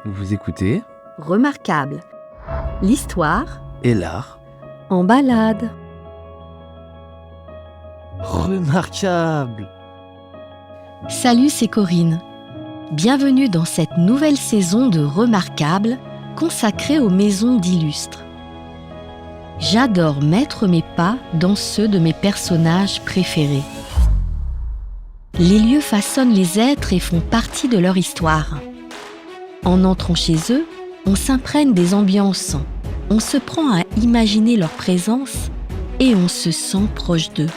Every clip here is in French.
Vous écoutez Remarquable. L'histoire et l'art. en balade. Remarquable. Salut, c'est Corinne. Bienvenue dans cette nouvelle saison de Remarquable consacrée aux maisons d'illustres. J'adore mettre mes pas dans ceux de mes personnages préférés. Les lieux façonnent les êtres et font partie de leur histoire. En entrant chez eux, on s'imprègne des ambiances, on se prend à imaginer leur présence et on se sent proche d'eux.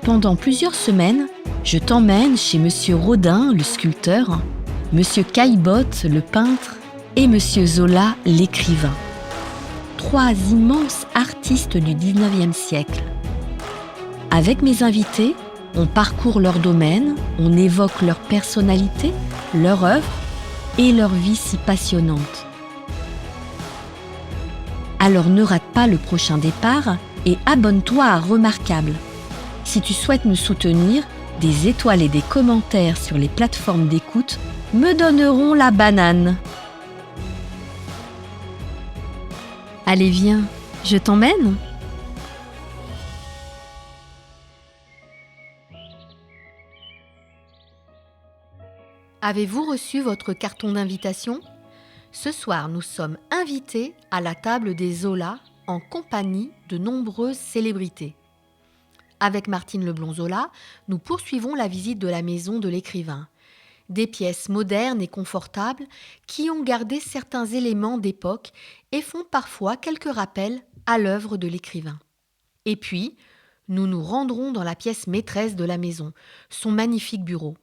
Pendant plusieurs semaines, je t'emmène chez Monsieur Rodin, le sculpteur, Monsieur Caillebotte, le peintre, et Monsieur Zola, l'écrivain. 3 immenses artistes du 19e siècle. Avec mes invités, on parcourt leur domaine, on évoque leur personnalité, leur œuvre et leur vie si passionnante. Alors ne rate pas le prochain départ et abonne-toi à Remarquable. Si tu souhaites nous soutenir, des étoiles et des commentaires sur les plateformes d'écoute me donneront la banane. Allez, viens, je t'emmène ? Avez-vous reçu votre carton d'invitation ? Ce soir, nous sommes invités à la table des Zola en compagnie de nombreuses célébrités. Avec Martine Leblond-Zola, nous poursuivons la visite de la maison de l'écrivain. Des pièces modernes et confortables qui ont gardé certains éléments d'époque et font parfois quelques rappels à l'œuvre de l'écrivain. Et puis, nous nous rendrons dans la pièce maîtresse de la maison, son magnifique bureau.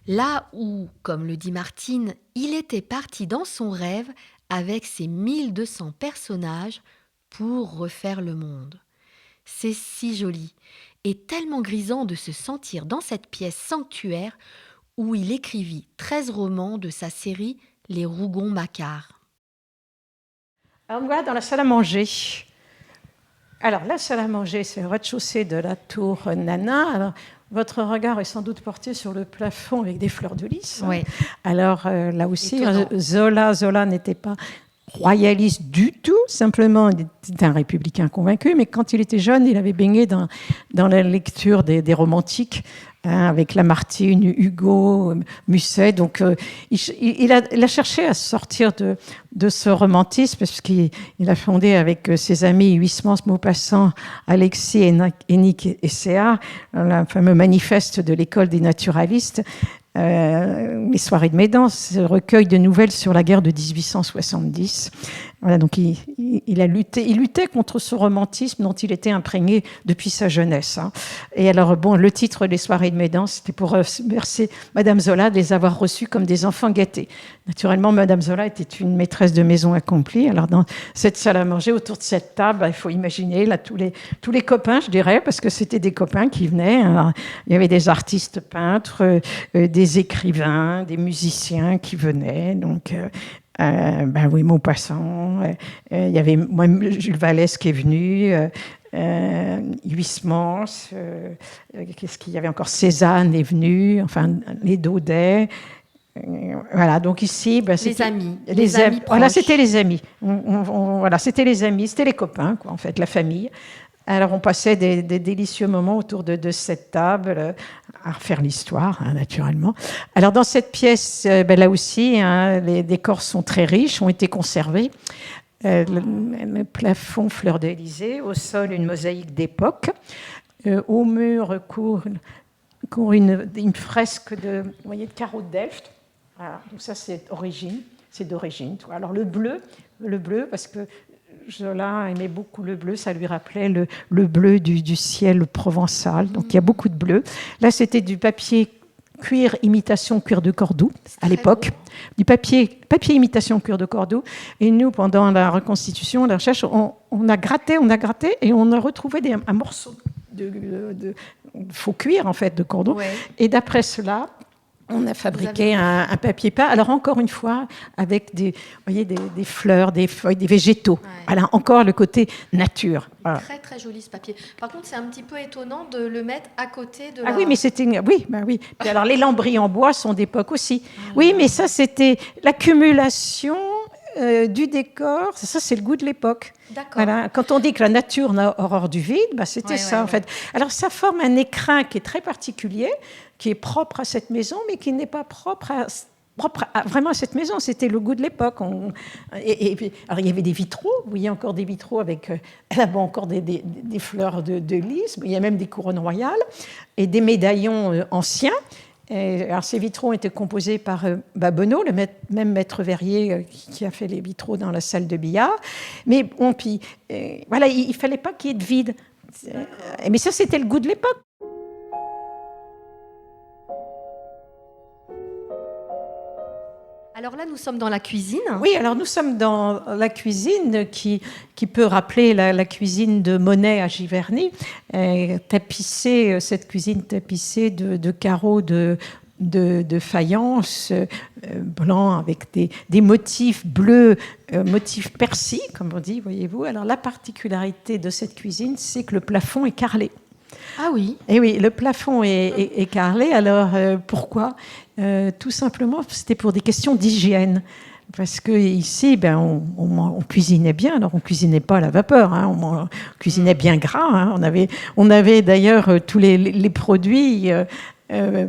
Là où, comme le dit Martine, il était parti dans son rêve avec ses 1200 personnages pour refaire le monde. C'est si joli et tellement grisant de se sentir dans cette pièce sanctuaire où il écrivit 13 romans de sa série Les Rougon-Macquart. Alors, me voilà dans la salle à manger. Alors, la salle à manger, c'est le rez-de-chaussée de la tour Nana. Alors, votre regard est sans doute porté sur le plafond avec des fleurs de lys. Oui. Alors, là aussi, Étonnant. Zola n'était pas royaliste du tout, simplement il était un républicain convaincu, mais quand il était jeune, il avait baigné dans la lecture des romantiques, avec Lamartine, Hugo, Musset. Donc, il a cherché à sortir de ce romantisme, parce qu'il a fondé avec ses amis Huysmans, Maupassant, Alexis, Hénique et Céard, le fameux manifeste de l'école des naturalistes, les soirées de Médance, ce recueil de nouvelles sur la guerre de 1870. Voilà, donc il luttait contre ce romantisme dont il était imprégné depuis sa jeunesse. Et alors, bon, le titre Les soirées de Médance, c'était pour remercier Madame Zola de les avoir reçus comme des enfants gâtés. Naturellement, Madame Zola était une maîtresse de maison accomplie. Alors, dans cette salle à manger, autour de cette table, il faut imaginer là tous les copains, je dirais, parce que c'était des copains qui venaient. Alors, il y avait des artistes peintres, des écrivains, des musiciens qui venaient. Donc, oui, Maupassant, il y avait Jules Vallès qui est venu, Huysmans, qu'est-ce qu'il y avait encore, Cézanne est venu, enfin les Daudet. Voilà, donc ici, Les amis voilà, proches. c'était les amis. Voilà, c'était les amis, c'était les copains, quoi, en fait, la famille. Alors, on passait des délicieux moments autour de cette table, à refaire l'histoire, naturellement. Alors, dans cette pièce, là aussi, les décors sont très riches, ont été conservés. Le plafond fleur d'Élysée, au sol, une mosaïque d'époque. Au mur court une fresque de carreaux de Delft. Voilà, donc ça, c'est d'origine. Alors, le bleu, parce que Zola aimait beaucoup le bleu, ça lui rappelait le bleu du ciel provençal. Donc il y a beaucoup de bleu. Là, c'était du papier cuir imitation cuir de Cordoue à l'époque. Beau. Du papier imitation cuir de Cordoue. Et nous, pendant la reconstitution, la recherche, on a gratté et on a retrouvé un morceau de faux cuir, en fait, de Cordoue. Ouais. Et d'après cela, On a fabriqué un papier peint. Alors, encore une fois, avec des fleurs, des feuilles, des végétaux. Ouais. Voilà, encore le côté nature. Voilà. Très, très joli ce papier. Par contre, c'est un petit peu étonnant de le mettre à côté de oui, mais c'était... Oui, bah oui. Puis alors, les lambris en bois sont d'époque aussi. Oui, mais ça, c'était l'accumulation du décor. Ça, c'est le goût de l'époque. D'accord. Voilà. Quand on dit que la nature n'a horreur du vide, bah, c'était ça, en fait. Alors, ça forme un écrin qui est très particulier, qui est propre à cette maison, mais qui n'est pas propre vraiment à cette maison. C'était le goût de l'époque. Alors, il y avait des vitraux. Vous voyez encore des vitraux avec là-bas encore des fleurs de lys. Il y a même des couronnes royales et des médaillons anciens. Alors, ces vitraux ont été composés par Babonneau, le même maître verrier qui a fait les vitraux dans la salle de billard. Mais bon, puis, voilà, il ne fallait pas qu'il y ait de vide. Mais ça, c'était le goût de l'époque. Alors là, nous sommes dans la cuisine. Oui, alors nous sommes dans la cuisine qui peut rappeler la cuisine de Monet à Giverny, tapissée, cette cuisine tapissée de carreaux de faïence blanc avec des motifs bleus, motifs persil, comme on dit, voyez-vous. Alors la particularité de cette cuisine, c'est que le plafond est carrelé. Ah oui. Et oui, le plafond est carrelé. Alors pourquoi ? Tout simplement, c'était pour des questions d'hygiène. Parce qu'ici, on cuisinait bien. Alors, on ne cuisinait pas à la vapeur. Hein, on cuisinait bien gras. Hein, on avait d'ailleurs tous les produits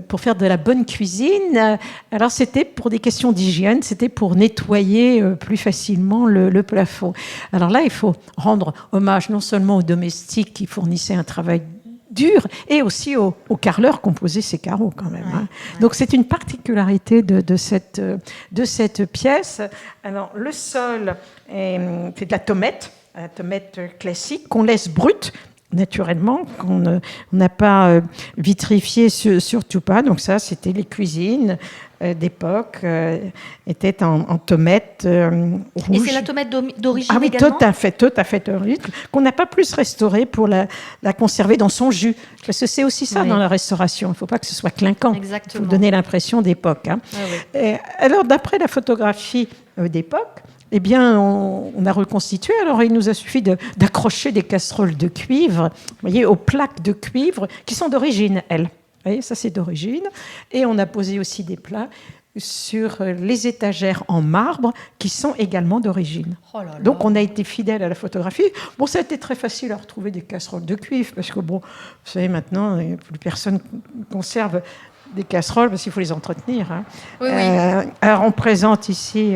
pour faire de la bonne cuisine. Alors, c'était pour des questions d'hygiène. C'était pour nettoyer plus facilement le plafond. Alors là, il faut rendre hommage non seulement aux domestiques qui fournissaient un travail dur, et aussi aux carreleurs qui composaient ces carreaux quand même. Hein. Ouais. Donc c'est une particularité de cette pièce. Alors le sol, c'est de la tomette classique qu'on laisse brute, naturellement, qu'on n'a pas vitrifié, surtout pas. Donc ça, c'était les cuisines d'époque, étaient en tomate rouge. Et c'est la tomate d'origine oui, également ? tout à fait d'origine, qu'on n'a pas plus restaurée pour la conserver dans son jus. Parce que c'est aussi ça dans la restauration. Il ne faut pas que ce soit clinquant. Exactement. Il faut donner l'impression d'époque. Hein. Alors, d'après la photographie d'époque, eh bien, on a reconstitué. Alors, il nous a suffi d'accrocher des casseroles de cuivre, vous voyez, aux plaques de cuivre qui sont d'origine, elles. Vous voyez, ça, c'est d'origine. Et on a posé aussi des plats sur les étagères en marbre qui sont également d'origine. Oh là là. Donc, on a été fidèle à la photographie. Bon, ça a été très facile à retrouver des casseroles de cuivre parce que, bon, vous savez, maintenant, plus personne conserve des casseroles parce qu'il faut les entretenir. Hein. Oui, oui. Alors, on présente ici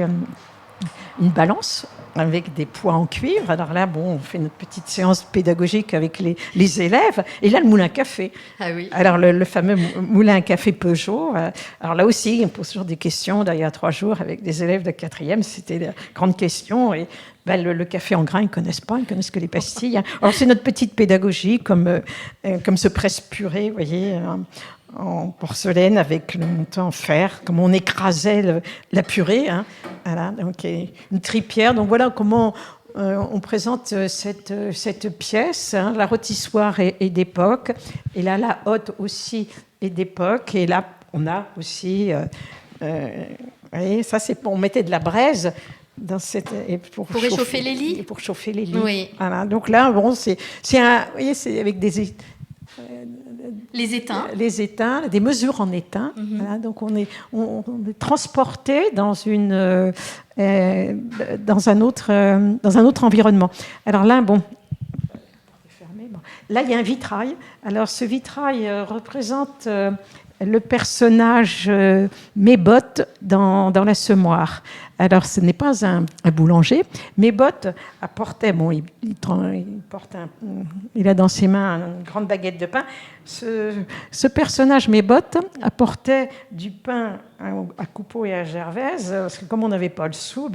une balance avec des poids en cuivre. Alors là, on fait notre petite séance pédagogique avec les élèves. Et là, le moulin à café. Ah oui. Alors, le fameux moulin à café Peugeot. Alors là aussi, on pose toujours des questions. Il y a 3 jours, avec des élèves de 4e, c'était la grande question. Et le café en grains, ils ne connaissent pas. Ils ne connaissent que les pastilles. Alors, c'est notre petite pédagogie, comme ce presse-purée, vous voyez, en porcelaine avec le montant en fer, comme on écrasait la purée. Hein. Voilà, donc une tripière. Donc voilà comment on présente cette pièce. Hein. La rôtissoire est d'époque. Et là, la hotte aussi est d'époque. Et là, on a aussi... vous voyez, ça, on mettait de la braise dans pour réchauffer les lits. Pour chauffer les lits. Oui. Voilà, donc là, c'est avec des... Les étains. Les étains, des mesures en étain. Mm-hmm. Voilà, donc on est transporté dans un autre environnement. Alors là, là il y a un vitrail. Alors ce vitrail représente le personnage Mébot dans la semoire. Alors, ce n'est pas un boulanger. Mébot apportait, il a dans ses mains une grande baguette de pain. Ce personnage Mébot apportait du pain à Coupeau et à Gervaise, parce que comme on n'avait pas le sou,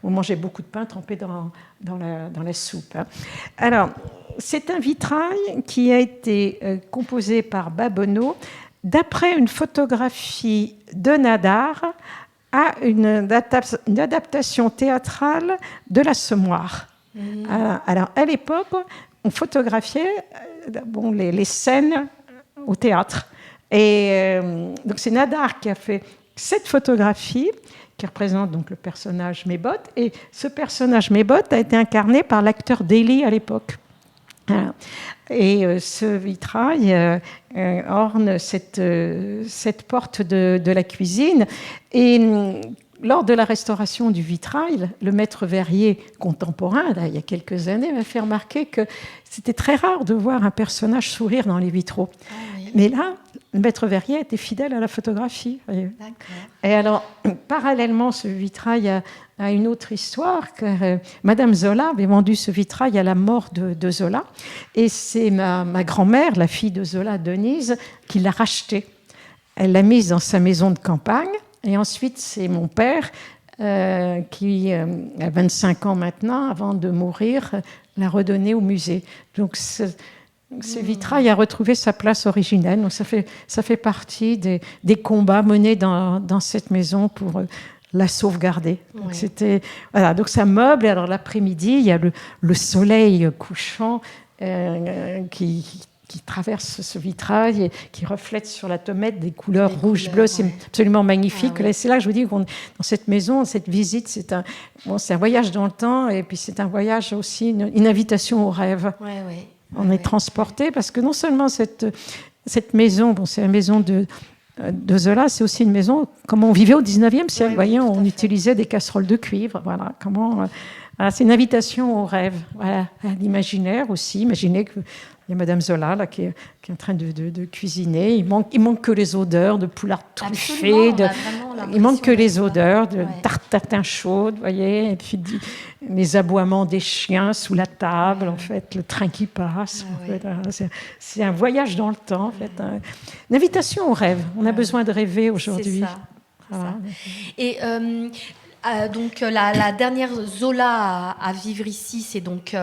on mangeait beaucoup de pain trempé dans la soupe. Hein. Alors, c'est un vitrail qui a été composé par Babonneau d'après une photographie de Nadar à une adaptation théâtrale de la Semoire. Mmh. Alors, à l'époque, on photographiait les scènes au théâtre. Et donc c'est Nadar qui a fait cette photographie qui représente donc le personnage Mébot. Et ce personnage Mébot a été incarné par l'acteur Daly à l'époque. Voilà. Et ce vitrail orne cette porte de la cuisine. Et lors de la restauration du vitrail, le maître verrier contemporain, là, il y a quelques années, m'a fait remarquer que c'était très rare de voir un personnage sourire dans les vitraux. Ah, oui. Mais là, le maître verrier était fidèle à la photographie. D'accord. Et alors, parallèlement, ce vitrail a une autre histoire, car Madame Zola avait vendu ce vitrail à la mort de Zola. Et c'est ma grand-mère, la fille de Zola, Denise, qui l'a racheté. Elle l'a mise dans sa maison de campagne. Et ensuite, c'est mon père qui, a 25 ans maintenant, avant de mourir, l'a redonné au musée. Donc, ce vitrail a retrouvé sa place originelle. Donc, ça fait partie des combats menés dans cette maison pour la sauvegarder. Donc, voilà, donc ça meuble. Et alors, l'après-midi, il y a le soleil couchant qui traverse ce vitrail et qui reflète sur la tomate des couleurs rouge, bleu. C'est absolument magnifique. Ah, ouais. C'est là que je vous dis, dans cette maison, cette visite, c'est un voyage dans le temps et puis c'est un voyage aussi, une invitation au rêve. On est transporté parce que non seulement cette maison, c'est la maison de Zola, c'est aussi une maison comme on vivait au 19e siècle. Voyez, on utilisait des casseroles de cuivre. Voilà, c'est une invitation au rêve, voilà, à l'imaginaire aussi. Imaginez que il y a Madame Zola là, qui est en train de cuisiner. Il manque que les odeurs de poulards truffés. Il manque que les odeurs de tarte tatin chaude, voyez, et puis les aboiements des chiens sous la table, en fait, le train qui passe. C'est un voyage dans le temps, en fait, une invitation au rêve. On a besoin de rêver aujourd'hui. C'est ça. Et donc la dernière Zola à vivre ici, c'est donc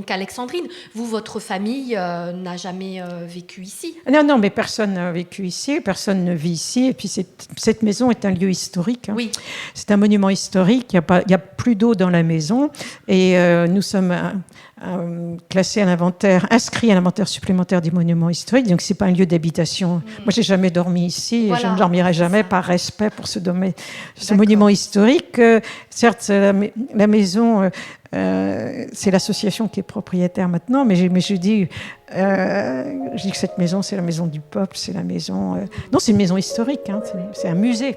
Alexandrine. Vous, votre famille n'a jamais vécu ici? Non, mais personne n'a vécu ici, personne ne vit ici. Et puis cette maison est un lieu historique. Hein. Oui. C'est un monument historique. Il n'y a plus d'eau dans la maison. Et nous sommes classés à l'inventaire, inscrits à l'inventaire supplémentaire des monuments historiques. Donc, ce n'est pas un lieu d'habitation. Moi, je n'ai jamais dormi ici et je ne dormirai jamais par respect pour ce monument historique. Certes, la maison, c'est l'association qui est propriétaire maintenant, mais je dis que cette maison, c'est la maison du peuple, c'est la maison... Non, c'est une maison historique, hein, c'est un musée.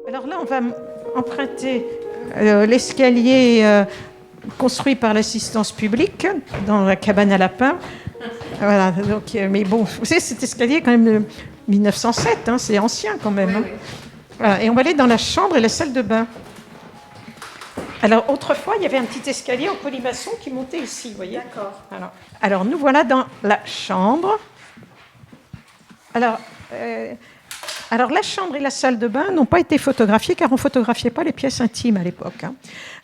Alors là, on va emprunter l'escalier construit par l'assistance publique dans la cabane à lapins. Voilà, donc, mais bon, vous savez, cet escalier est quand même de 1907, hein, c'est ancien quand même. Hein. Voilà, et on va aller dans la chambre et la salle de bain. Alors, autrefois, il y avait un petit escalier en colimaçon qui montait ici, vous voyez. D'accord. Alors, nous voilà dans la chambre. Alors, la chambre et la salle de bain n'ont pas été photographiées car on ne photographiait pas les pièces intimes à l'époque. Hein.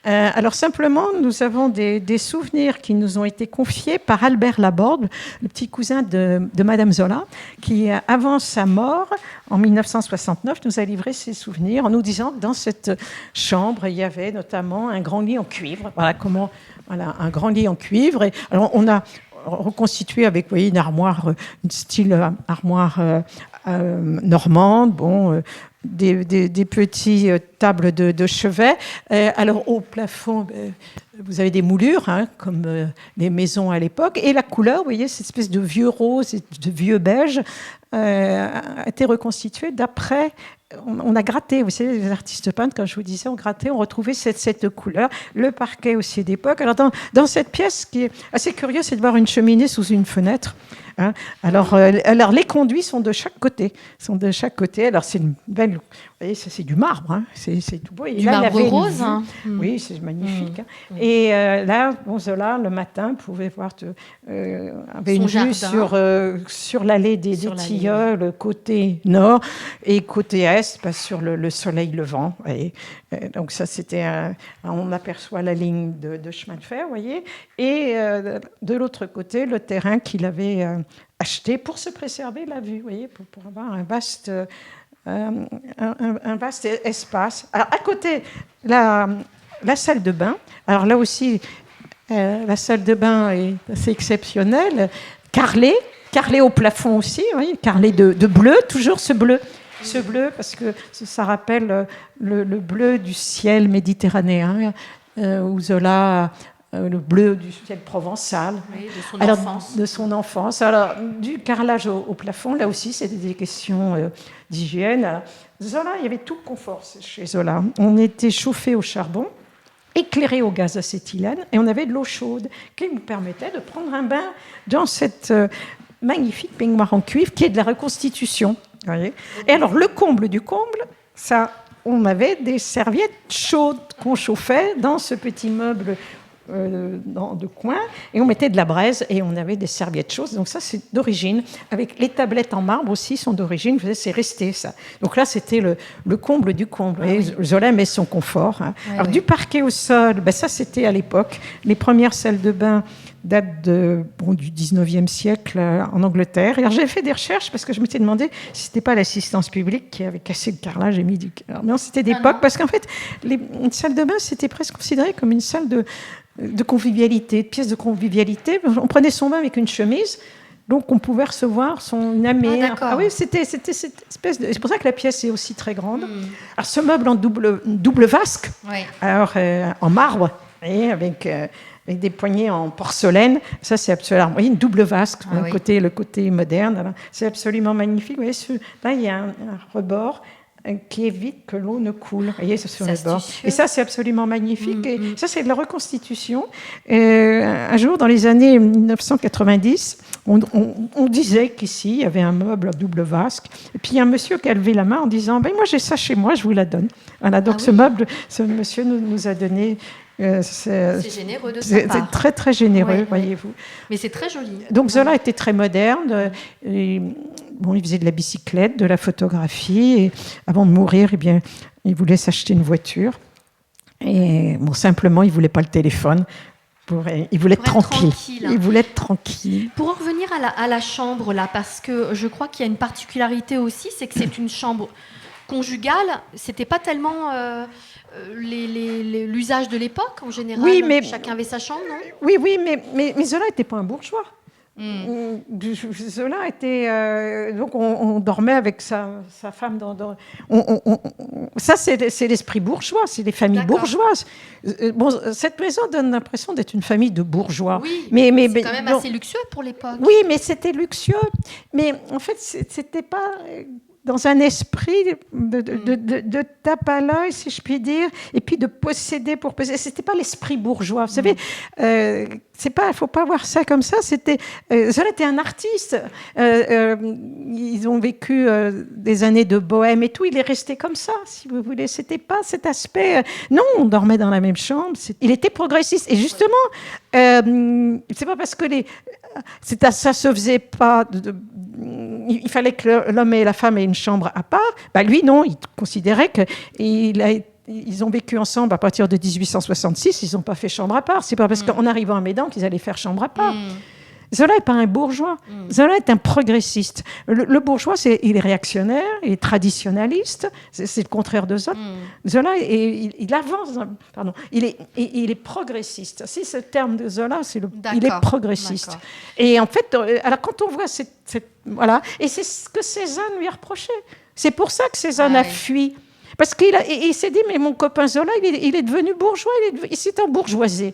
Alors simplement, nous avons des souvenirs qui nous ont été confiés par Albert Laborde, le petit cousin de Madame Zola, qui, avant sa mort, en 1969, nous a livré ses souvenirs en nous disant que dans cette chambre, il y avait notamment un grand lit en cuivre. Voilà, un grand lit en cuivre. Et, alors on a reconstitué avec, vous voyez, une armoire, une style armoire normande, des petites tables de chevet. Alors au plafond, vous avez des moulures, hein, comme les maisons à l'époque. Et la couleur, vous voyez, cette espèce de vieux rose et de vieux beige a été reconstituée d'après... On a gratté, vous savez, les artistes peintres, quand je vous disais, on grattait, on retrouvait cette couleur. Le parquet aussi d'époque. Alors dans cette pièce, ce qui est assez curieux, c'est de voir une cheminée sous une fenêtre. Hein. Alors les conduits sont de chaque côté. Alors c'est une belle... Vous voyez, ça, c'est du marbre. Hein. C'est tout beau. Et du marbre rose. Hein. Oui, c'est magnifique. Hein. Et là, Zola, le matin, pouvait voir... avait une vue sur l'allée des Tilleuls, côté nord, et côté est, sur le soleil levant. Et donc ça, c'était... on aperçoit la ligne de chemin de fer, vous voyez. Et de l'autre côté, le terrain qu'il avait acheté pour se préserver la vue, vous voyez, pour avoir un vaste espace. Alors, à côté, la salle de bain. Alors là aussi, La salle de bain est assez exceptionnelle. Carrelée au plafond aussi, oui, carrelée de bleu, toujours ce bleu. Ce bleu, parce que ça rappelle le bleu du ciel méditerranéen, où Zola, le bleu du ciel provençal. Oui, De son enfance. Alors, du carrelage au plafond, là aussi, c'était des questions d'hygiène. Alors, Zola, il y avait tout le confort chez Zola. On était chauffé au charbon, éclairé au gaz acétylène, et on avait de l'eau chaude qui nous permettait de prendre un bain dans cette magnifique baignoire en cuivre qui est de la reconstitution. Voyez. Et alors, le comble du comble, ça, on avait des serviettes chaudes qu'on chauffait dans ce petit meuble de coin, et on mettait de la braise et on avait des serviettes chaudes. Donc ça, c'est d'origine. Avec les tablettes en marbre aussi sont d'origine. C'est resté ça. Donc là, c'était le comble du comble. Ah, oui. Zola aimait son confort. Hein. Ouais, alors, du parquet au sol, ben, ça, c'était à l'époque. Les premières salles de bain datent du 19e siècle en Angleterre. Alors, j'avais fait des recherches parce que je m'étais demandé si ce n'était pas l'assistance publique qui avait cassé le carrelage et mis du... Alors, non, c'était d'époque, parce qu'en fait, une salle de bain, c'était presque considéré comme une salle de convivialité, de pièce de convivialité. On prenait son bain avec une chemise, donc on pouvait recevoir son amé. Ah oui, c'était cette espèce de... C'est pour ça que la pièce est aussi très grande. Alors, ce meuble en double vasque, oui. Alors, en marbre, et avec des poignées en porcelaine. Ça, c'est absolument... Vous voyez, une double vasque, oui. Le côté moderne. Alors, c'est absolument magnifique. Vous voyez, là, il y a un rebord qui évite que l'eau ne coule. Vous voyez, ce sont les bords. Et ça, c'est absolument magnifique. Et ça, c'est de la reconstitution. Un jour, dans les années 1990, on disait qu'ici, il y avait un meuble à double vasque. Et puis, il y a un monsieur qui a levé la main en disant « moi, j'ai ça chez moi, je vous la donne. » Voilà, donc meuble, ce monsieur nous a donné... c'est généreux de sa part. C'est très, très généreux, voyez-vous. Mais c'est très joli. Donc, Zola était très moderne. Il faisait de la bicyclette, de la photographie. Et avant de mourir, il voulait s'acheter une voiture. Et simplement, il ne voulait pas le téléphone. Il voulait être tranquille. Il voulait être tranquille. Pour en revenir à la chambre, là, parce que je crois qu'il y a une particularité aussi, c'est que c'est une chambre conjugale. Ce n'était pas tellement... l'usage de l'époque en général. Oui, mais chacun avait sa chambre, non ? Oui, mais Zola n'était pas un bourgeois. Zola était... donc on dormait avec sa femme ça, c'est l'esprit bourgeois, c'est les familles bourgeoises. Cette maison donne l'impression d'être une famille de bourgeois. Oui, mais c'est quand même assez luxueux pour l'époque. Oui, mais c'était luxueux. Mais en fait, c'était pas... dans un esprit de tape à l'œil, si je puis dire, et puis de posséder pour posséder. C'était pas l'esprit bourgeois. Vous savez, faut pas voir ça comme ça. Zola était un artiste. Ils ont vécu des années de bohème et tout. Il est resté comme ça, si vous voulez. C'était pas cet aspect. Non, on dormait dans la même chambre. Il était progressiste. Et justement, c'est pas parce que ça se faisait pas. Il fallait que l'homme et la femme aient une chambre à part. Lui, non, il considérait qu'ils ont vécu ensemble à partir de 1866. Ils n'ont pas fait chambre à part. C'est pas parce qu'en arrivant à Médan qu'ils allaient faire chambre à part. Zola n'est pas un bourgeois. Zola est un progressiste. Le bourgeois, il est réactionnaire, il est traditionnaliste. C'est le contraire de Zola. Zola, il avance. Pardon. Il est progressiste. Si ce terme de Zola, il est progressiste. D'accord. Et en fait, alors quand on voit voilà, et c'est ce que Cézanne lui a reproché. C'est pour ça que Cézanne a fui. Parce qu'il s'est dit, mais mon copain Zola, il est devenu bourgeois, il s'est embourgeoisé.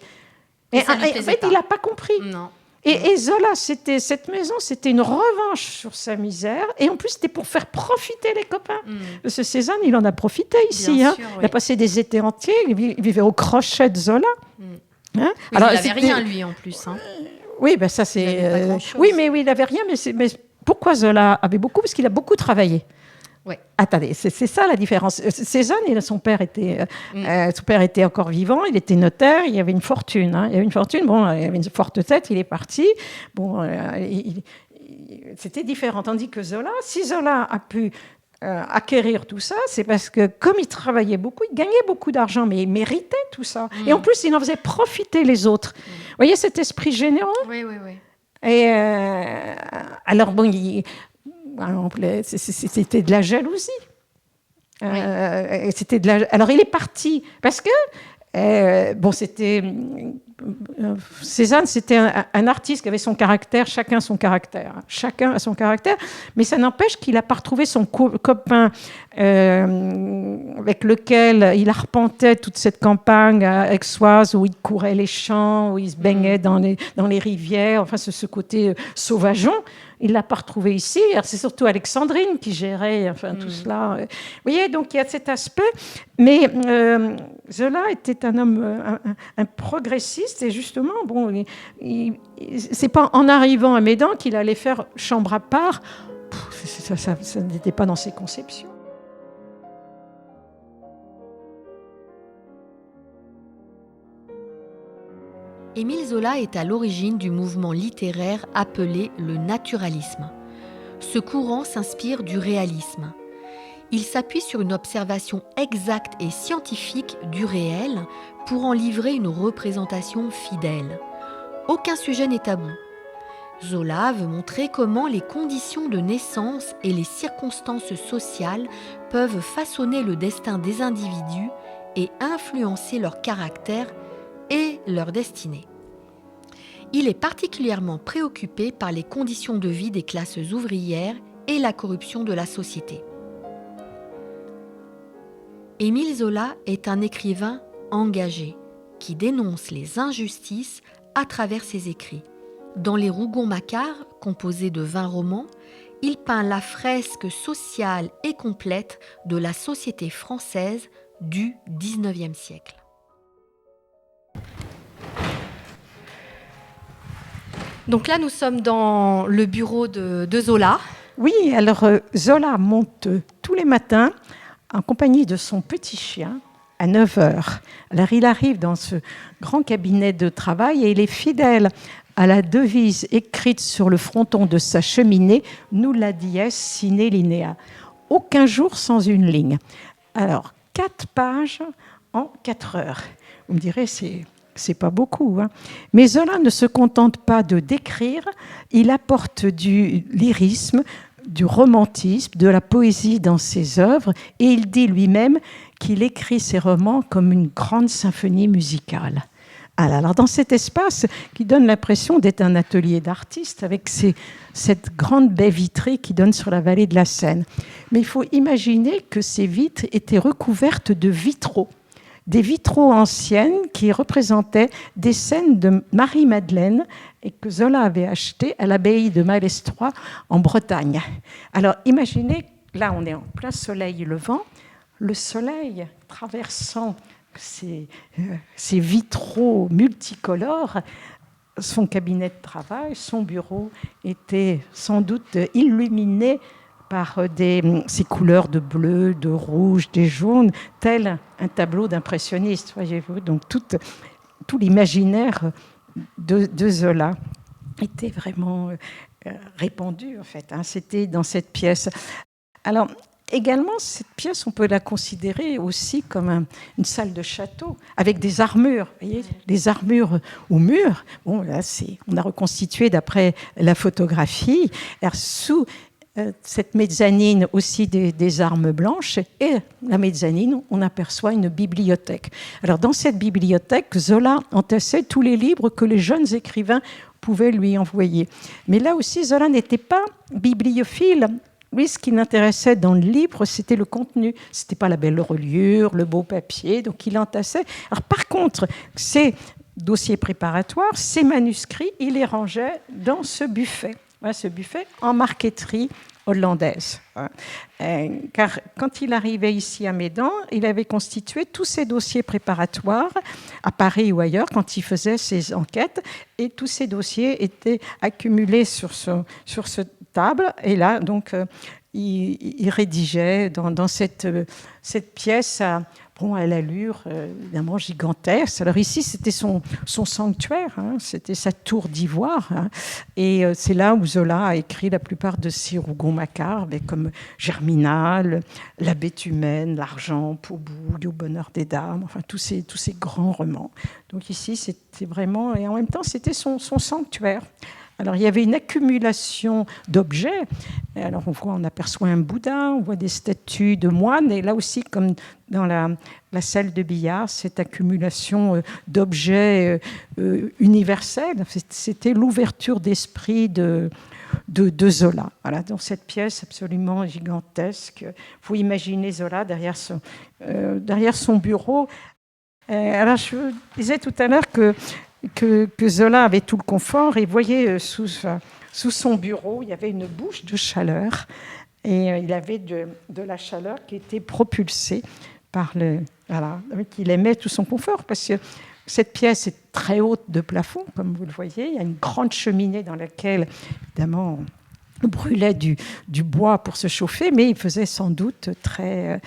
Et en fait, il n'a pas compris. Non. Et Zola, cette maison, c'était une revanche sur sa misère. Et en plus, c'était pour faire profiter les copains. Parce que Cézanne, il en a profité ici. Bien sûr, oui. Il a passé des étés entiers. Il vivait au crochet de Zola. Oui, alors, il n'avait rien, lui, en plus. Hein. Oui, ça c'est... oui, il n'avait rien. Mais pourquoi Zola avait beaucoup ? Parce qu'il a beaucoup travaillé. Ouais. Attendez, c'est ça la différence. Cézanne, son père était encore vivant, il était notaire, il y avait une fortune. Hein. Il y avait une fortune, il avait une forte tête, il est parti. C'était différent. Tandis que Zola, si Zola a pu acquérir tout ça, c'est parce que comme il travaillait beaucoup, il gagnait beaucoup d'argent, mais il méritait tout ça. Et en plus, il en faisait profiter les autres. Vous voyez cet esprit généreux ? Oui. Et alors, c'était de la jalousie. Oui. Alors, il est parti parce que, c'était Cézanne, c'était un artiste qui avait son caractère, chacun son caractère. Chacun a son caractère, mais ça n'empêche qu'il n'a pas retrouvé son copain avec lequel il arpentait toute cette campagne aixoise où il courait les champs, où il se baignait dans les rivières, enfin ce côté sauvageon. Il ne l'a pas retrouvé ici. Alors, c'est surtout Alexandrine qui gérait tout cela. Vous voyez, donc il y a cet aspect. Mais Zola était un homme, un progressiste. Et justement, bon, c'est pas en arrivant à Médan qu'il allait faire chambre à part. Ça n'était pas dans ses conceptions. Émile Zola est à l'origine du mouvement littéraire appelé le naturalisme. Ce courant s'inspire du réalisme. Il s'appuie sur une observation exacte et scientifique du réel pour en livrer une représentation fidèle. Aucun sujet n'est tabou. Zola veut montrer comment les conditions de naissance et les circonstances sociales peuvent façonner le destin des individus et influencer leur caractère et leur destinée. Il est particulièrement préoccupé par les conditions de vie des classes ouvrières et la corruption de la société. Émile Zola est un écrivain engagé qui dénonce les injustices à travers ses écrits. Dans Les Rougon-Macquart, composé de 20 romans, il peint la fresque sociale et complète de la société française du XIXe siècle. Donc là, nous sommes dans le bureau de Zola. Oui, alors Zola monte tous les matins en compagnie de son petit chien à 9h. Alors il arrive dans ce grand cabinet de travail et il est fidèle à la devise écrite sur le fronton de sa cheminée, « Nulla dies sine linea ». Aucun jour sans une ligne. Alors, 4 pages en 4 heures. Vous me direz, c'est pas beaucoup. Hein. Mais Zola ne se contente pas de décrire, il apporte du lyrisme, du romantisme, de la poésie dans ses œuvres, et il dit lui-même qu'il écrit ses romans comme une grande symphonie musicale. Alors, dans cet espace qui donne l'impression d'être un atelier d'artiste avec cette grande baie vitrée qui donne sur la vallée de la Seine. Mais il faut imaginer que ces vitres étaient recouvertes de vitraux. Des vitraux anciennes qui représentaient des scènes de Marie-Madeleine et que Zola avait achetées à l'abbaye de Malestroit en Bretagne. Alors imaginez, là on est en plein soleil levant, le soleil traversant ces vitraux multicolores, son cabinet de travail, son bureau était sans doute illuminé par ces couleurs de bleu, de rouge, des jaunes, tel un tableau d'impressionniste, voyez-vous. Donc tout l'imaginaire de Zola était vraiment répandu, en fait. Hein. C'était dans cette pièce. Alors, également, cette pièce, on peut la considérer aussi comme une salle de château, avec des armures, vous voyez, des armures au mur. Bon, là, on a reconstitué d'après la photographie. Alors, sous cette mezzanine aussi des armes blanches, et la mezzanine, on aperçoit une bibliothèque. Alors, dans cette bibliothèque, Zola entassait tous les livres que les jeunes écrivains pouvaient lui envoyer. Mais là aussi, Zola n'était pas bibliophile. Lui, ce qui l'intéressait dans le livre, c'était le contenu. Ce n'était pas la belle reliure, le beau papier, donc il entassait. Alors, par contre, ces dossiers préparatoires, ces manuscrits, il les rangeait dans ce buffet. Voilà, ce buffet en marqueterie hollandaise. Car quand il arrivait ici à Médan, il avait constitué tous ses dossiers préparatoires à Paris ou ailleurs quand il faisait ses enquêtes, et tous ces dossiers étaient accumulés sur cette table, et là donc il rédigeait dans cette pièce à l'allure évidemment gigantesque. Alors ici, c'était son sanctuaire, hein, c'était sa tour d'ivoire. Hein, et c'est là où Zola a écrit la plupart de ses Rougon-Macquart, comme Germinal, La bête humaine, L'argent, Poubou, Le bonheur des dames, enfin tous ces grands romans. Donc ici, c'était vraiment... Et en même temps, c'était son sanctuaire. Alors, il y avait une accumulation d'objets. Alors, on aperçoit un Bouddha, on voit des statues de moines, et là aussi, comme dans la salle de billard, cette accumulation d'objets universels, c'était l'ouverture d'esprit de Zola. Voilà, dans cette pièce absolument gigantesque. Il faut imaginer Zola derrière son bureau. Alors, je disais tout à l'heure que Zola avait tout le confort, et vous voyez, sous son bureau, il y avait une bouche de chaleur, et il avait de la chaleur qui était propulsée par il aimait tout son confort, parce que cette pièce est très haute de plafond, comme vous le voyez. Il y a une grande cheminée dans laquelle, évidemment, on brûlait du bois pour se chauffer, mais il faisait sans doute très,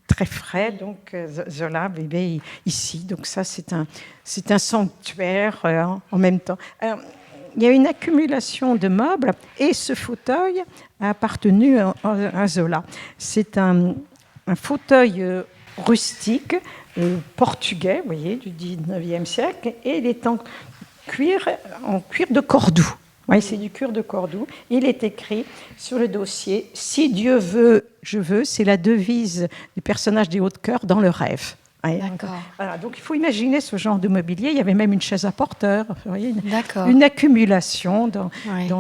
très frais. Donc, Zola vivait ici. Donc, ça, c'est un sanctuaire en même temps. Alors, il y a une accumulation de meubles, et ce fauteuil a appartenu à Zola. C'est un fauteuil rustique, portugais, vous voyez, du 19e siècle, et il est en cuir de Cordoue. Oui, c'est du cuir de Cordoue. Il est écrit sur le dossier « Si Dieu veut, je veux », c'est la devise du personnage des Hauts-de-Cœur dans le rêve. Ouais, voilà, donc il faut imaginer ce genre de mobilier. Il y avait même une chaise à porteur, vous voyez, une accumulation dans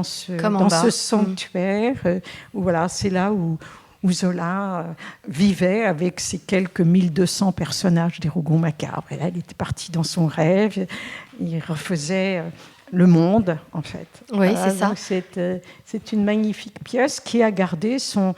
ce sanctuaire. Où, voilà, c'est là où Zola vivait avec ses quelques 1200 personnages des Rougon-Macquart. Voilà, il était parti dans son rêve, il refaisait le monde, en fait. Oui, c'est ça. C'est une magnifique pièce qui a gardé son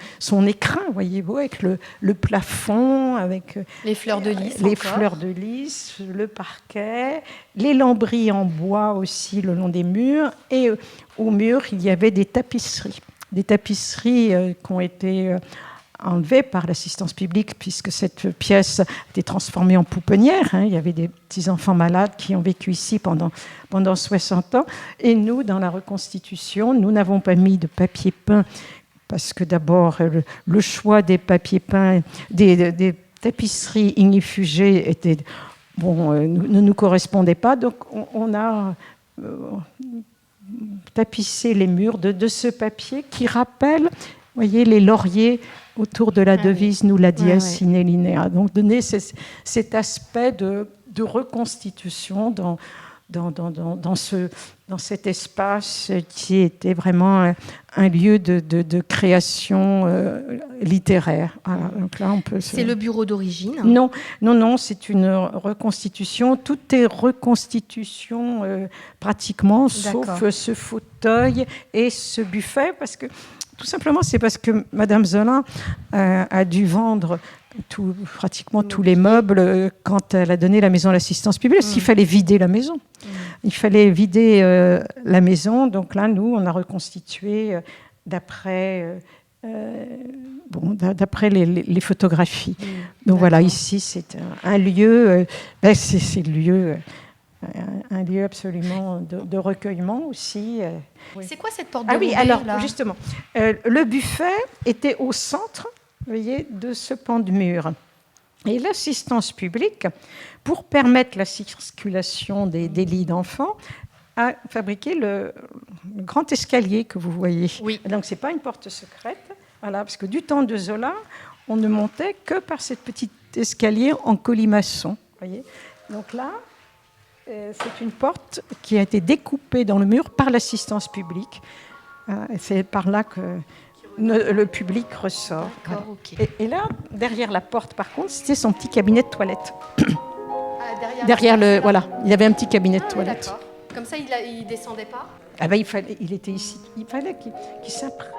écrin, voyez-vous, avec le plafond, avec les fleurs de lys, fleurs de lys, le parquet, les lambris en bois aussi le long des murs, et au mur, il y avait des tapisseries qui ont été enlevées par l'assistance publique, puisque cette pièce a été transformée en pouponnière. Il y avait des petits-enfants malades qui ont vécu ici pendant 60 ans. Et nous, dans la reconstitution, nous n'avons pas mis de papier peint, parce que d'abord, le choix des papiers peints, des tapisseries ignifugées ne nous correspondait pas. Donc, on a tapissé les murs de ce papier qui rappelle, vous voyez, les lauriers autour de la devise « Nulla dies sine linea ». Donc, donner cet aspect de reconstitution dans cet espace qui était vraiment un lieu de création littéraire. Voilà, donc là, c'est le bureau d'origine? Non, c'est une reconstitution. Tout est reconstitution pratiquement, sauf ce fauteuil et ce buffet, parce que tout simplement, c'est parce que Madame Zola a dû vendre pratiquement tous les meubles quand elle a donné la maison à l'assistance publique, parce qu'il fallait vider la maison. Il fallait vider la maison. Donc là, nous, on a reconstitué d'après les photographies. Donc voilà, ici, c'est un lieu, c'est le lieu... un lieu absolument de recueillement aussi. C'est quoi cette porte de Roubaix, alors, là justement, le buffet était au centre, vous voyez, de ce pan de mur. Et l'assistance publique, pour permettre la circulation des lits d'enfants, a fabriqué le grand escalier que vous voyez. Oui. Donc, ce n'est pas une porte secrète, voilà, parce que du temps de Zola, on ne montait que par cette petite escalier en colimaçon. Voyez. Donc là, c'est une porte qui a été découpée dans le mur par l'assistance publique. C'est par là que le public ressort. Voilà. Okay. Et là, derrière la porte, par contre, c'était son petit cabinet de toilette. Derrière voilà, il avait un petit cabinet de toilette. D'accord. Comme ça, il descendait pas? Il était ici. Il fallait qu'il s'imprègne.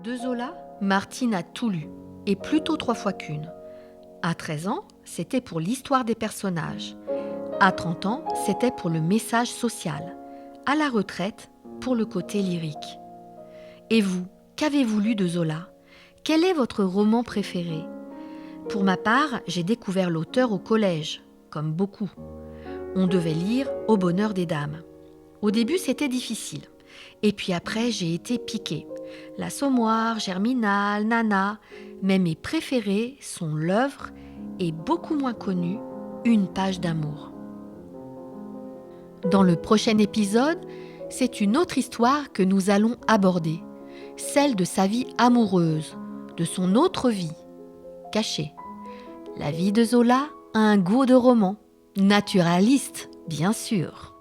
De Zola, Martine a tout lu, et plutôt 3 fois qu'une. À 13 ans, c'était pour l'histoire des personnages. À 30 ans, c'était pour le message social. À la retraite, pour le côté lyrique. Et vous, qu'avez-vous lu de Zola? Quel est votre roman préféré? Pour ma part, j'ai découvert l'auteur au collège, comme beaucoup. On devait lire Au bonheur des dames. Au début, c'était difficile. Et puis après, j'ai été piquée. L'Assommoir, Germinal, Nana, mais mes préférés sont l'œuvre et beaucoup moins connue, Une page d'amour. Dans le prochain épisode, c'est une autre histoire que nous allons aborder, celle de sa vie amoureuse, de son autre vie, cachée. La vie de Zola a un goût de roman, naturaliste, bien sûr.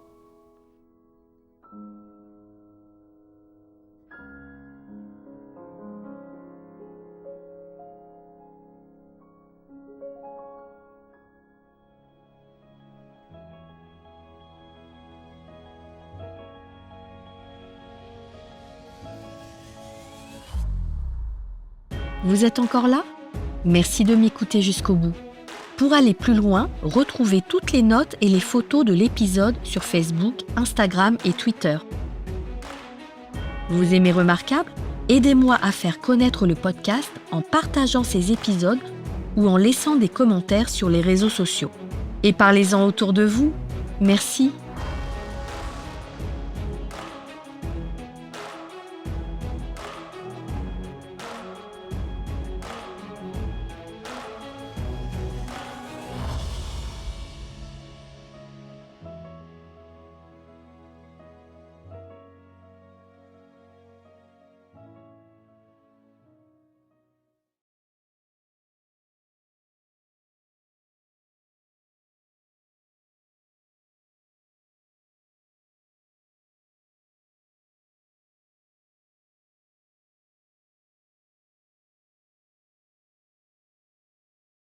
Vous êtes encore là ? Merci de m'écouter jusqu'au bout. Pour aller plus loin, retrouvez toutes les notes et les photos de l'épisode sur Facebook, Instagram et Twitter. Vous aimez Remarquable ? Aidez-moi à faire connaître le podcast en partageant ces épisodes ou en laissant des commentaires sur les réseaux sociaux. Et parlez-en autour de vous. Merci.